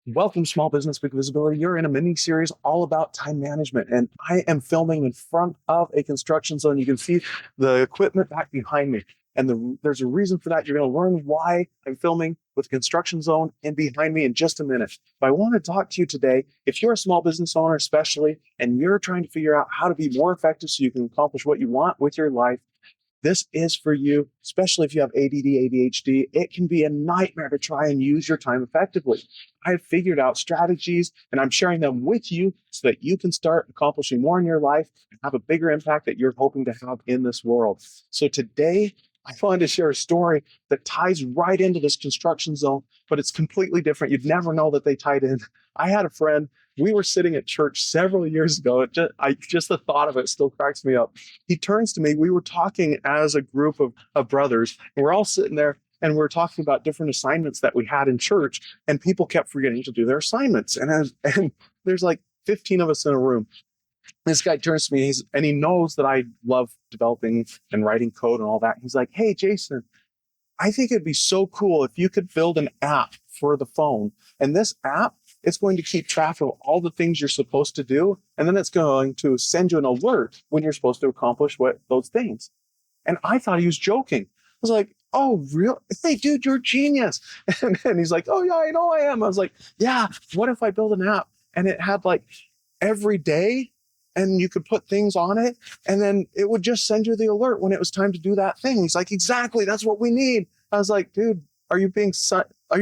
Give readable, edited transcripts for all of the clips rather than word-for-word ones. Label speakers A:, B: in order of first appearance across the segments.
A: Welcome, Small Business Big Visibility. You're in a mini series all about time management, and I am filming in front of a construction zone. You can see the equipment back behind me, and there's a reason for that. You're going to learn why I'm filming with construction zone and behind me in just a minute. But I want to talk to you today. If you're a small business owner, especially, and you're trying to figure out how to be more effective so you can accomplish what you want with your life, this is for you, especially if you have ADD, ADHD. It can be a nightmare to try and use your time effectively. I've figured out strategies and I'm sharing them with you so that you can start accomplishing more in your life and have a bigger impact that you're hoping to have in this world. So today, I wanted to share a story that ties right into this construction zone, but it's completely different. You'd never know that they tied in. I had a friend, we were sitting at church several years ago. Just the thought of it still cracks me up. He turns to me. We were talking as a group of brothers, and we're all sitting there and we're talking about different assignments that we had in church, and people kept forgetting to do their assignments. And there's like 15 of us in a room. This guy turns to me and he knows that I love developing and writing code and all that. He's like, "Hey, Jason, I think it'd be so cool if you could build an app for the phone. And this app, it's going to keep track of all the things you're supposed to do. And then it's going to send you an alert when you're supposed to accomplish those things." And I thought he was joking. I was like, "Oh, real? Hey, dude, you're a genius." And he's like, "Oh, yeah, I know I am." I was like, "Yeah, what if I build an app and it had like every day and you could put things on it and then it would just send you the alert when it was time to do that thing?" He's like, "Exactly, that's what we need." I was like, "Dude, are you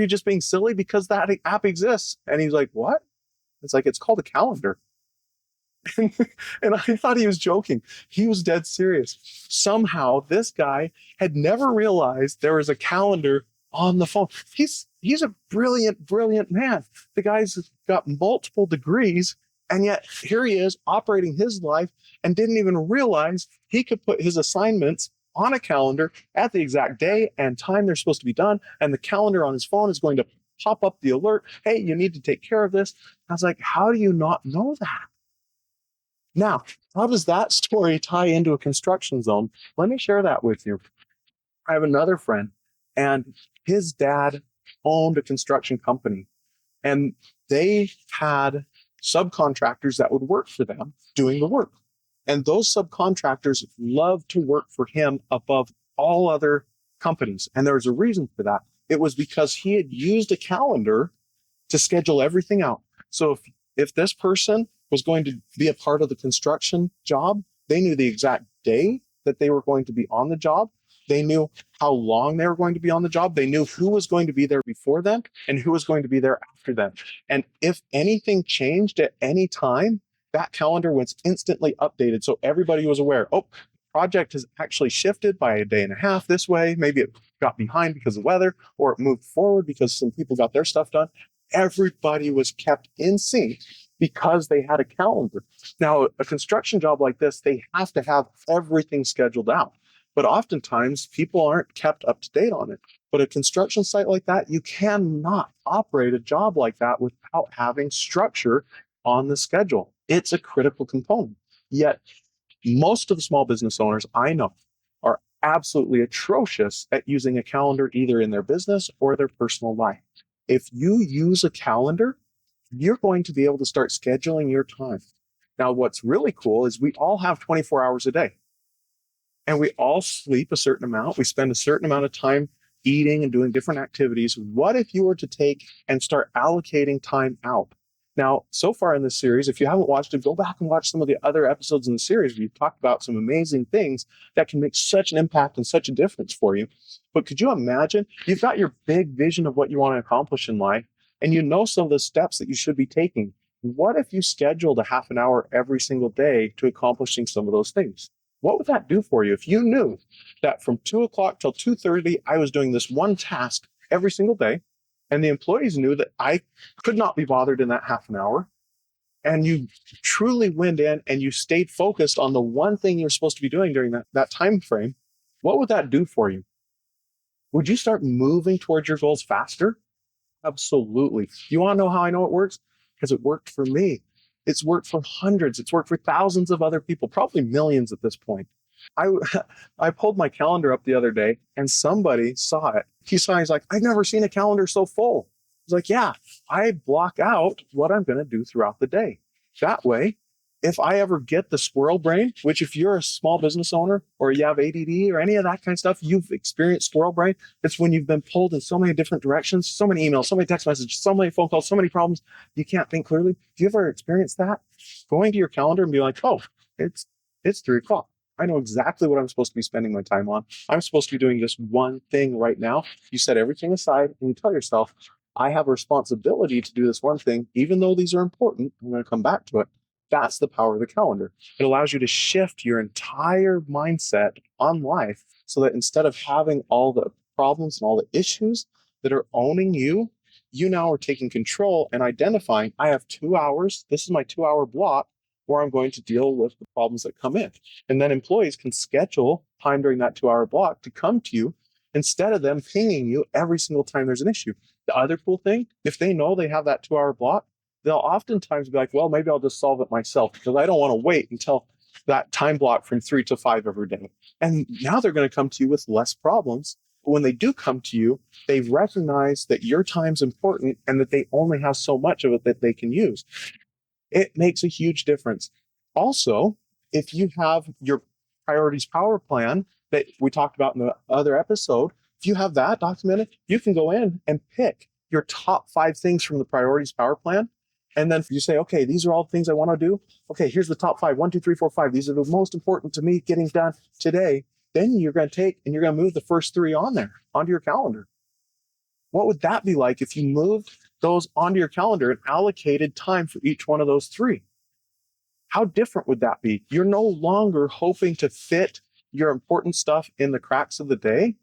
A: just being silly because that app exists?" And he's like, "What?" It's like, "It's called a calendar." And I thought he was joking. He was dead serious. Somehow this guy had never realized there was a calendar on the phone. He's a brilliant man. The guy's got multiple degrees, and yet here he is operating his life and didn't even realize he could put his assignments on a calendar at the exact day and time they're supposed to be done. And the calendar on his phone is going to pop up the alert. "Hey, you need to take care of this." I was like, "How do you not know that?" Now, how does that story tie into a construction zone? Let me share that with you. I have another friend, and his dad owned a construction company, and they had subcontractors that would work for them doing the work. And those subcontractors loved to work for him above all other companies. And there was a reason for that. It was because he had used a calendar to schedule everything out. So if this person was going to be a part of the construction job, they knew the exact day that they were going to be on the job. They knew how long they were going to be on the job. They knew who was going to be there before them and who was going to be there after them. And if anything changed at any time, that calendar was instantly updated. So everybody was aware, "Oh, project has actually shifted by a day and a half this way. Maybe it got behind because of weather, or it moved forward because some people got their stuff done." Everybody was kept in sync because they had a calendar. Now, a construction job like this, they have to have everything scheduled out. But oftentimes, people aren't kept up to date on it. But a construction site like that, you cannot operate a job like that without having structure on the schedule. It's a critical component. Yet, most of the small business owners I know are absolutely atrocious at using a calendar either in their business or their personal life. If you use a calendar, you're going to be able to start scheduling your time. Now, what's really cool is we all have 24 hours a day and we all sleep a certain amount. We spend a certain amount of time eating and doing different activities. What if you were to take and start allocating time out? Now, so far in this series, if you haven't watched it, go back and watch some of the other episodes in the series. We've talked about some amazing things that can make such an impact and such a difference for you. But could you imagine? You've got your big vision of what you want to accomplish in life, and you know some of the steps that you should be taking. What if you scheduled a half an hour every single day to accomplishing some of those things? What would that do for you if you knew that from 2 o'clock till 2:30, I was doing this one task every single day, and the employees knew that I could not be bothered in that half an hour, and you truly went in and you stayed focused on the one thing you're supposed to be doing during that time frame? What would that do for you? Would you start moving towards your goals faster? Absolutely. You want to know how I know it works? Because it worked for me. It's worked for hundreds. It's worked for thousands of other people, probably millions at this point. I I pulled my calendar up the other day and somebody saw it. He's like, "I've never seen a calendar so full." was like, yeah, I block out what I'm going to do throughout the day. That way, if I ever get the squirrel brain, which if you're a small business owner or you have ADD or any of that kind of stuff, you've experienced squirrel brain. It's when you've been pulled in so many different directions, so many emails, so many text messages, so many phone calls, so many problems, you can't think clearly. Do you ever experience that? Going to your calendar and be like, oh, it's 3 o'clock. I know exactly what I'm supposed to be spending my time on. I'm supposed to be doing this one thing right now. You set everything aside and you tell yourself, I have a responsibility to do this one thing, even though these are important. I'm going to come back to it. That's the power of the calendar. It allows you to shift your entire mindset on life so that instead of having all the problems and all the issues that are owning you, you now are taking control and identifying, I have 2 hours. This is my 2 hour block where I'm going to deal with the problems that come in. And then employees can schedule time during that 2 hour block to come to you instead of them pinging you every single time there's an issue. The other cool thing, if they know they have that 2 hour block, they'll oftentimes be like, well, maybe I'll just solve it myself because I don't want to wait until that time block from 3 to 5 every day. And now they're going to come to you with less problems. But when they do come to you, they recognize that your time's important and that they only have so much of it that they can use. It makes a huge difference. Also, if you have your priorities power plan that we talked about in the other episode, if you have that documented, you can go in and pick your top 5 things from the priorities power plan. And then you say, okay, these are all the things I want to do. Okay, here's the top 5. 1, 2, 3, 4, 5. These are the most important to me getting done today. Then you're going to take and you're going to move the first 3 on there, onto your calendar. What would that be like if you moved those onto your calendar and allocated time for each one of those 3? How different would that be? You're no longer hoping to fit your important stuff in the cracks of the day.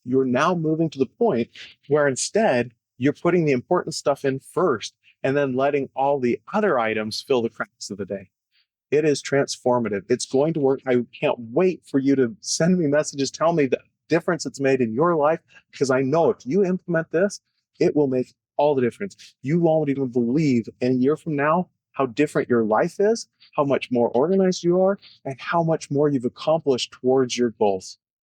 A: You're now moving to the point where instead you're putting the important stuff in first and then letting all the other items fill the cracks of the day. It is transformative. It's going to work. I can't wait for you to send me messages, tell me the difference it's made in your life, because I know if you implement this, it will make all the difference. You won't even believe in a year from now how different your life is, how much more organized you are, and how much more you've accomplished towards your goals.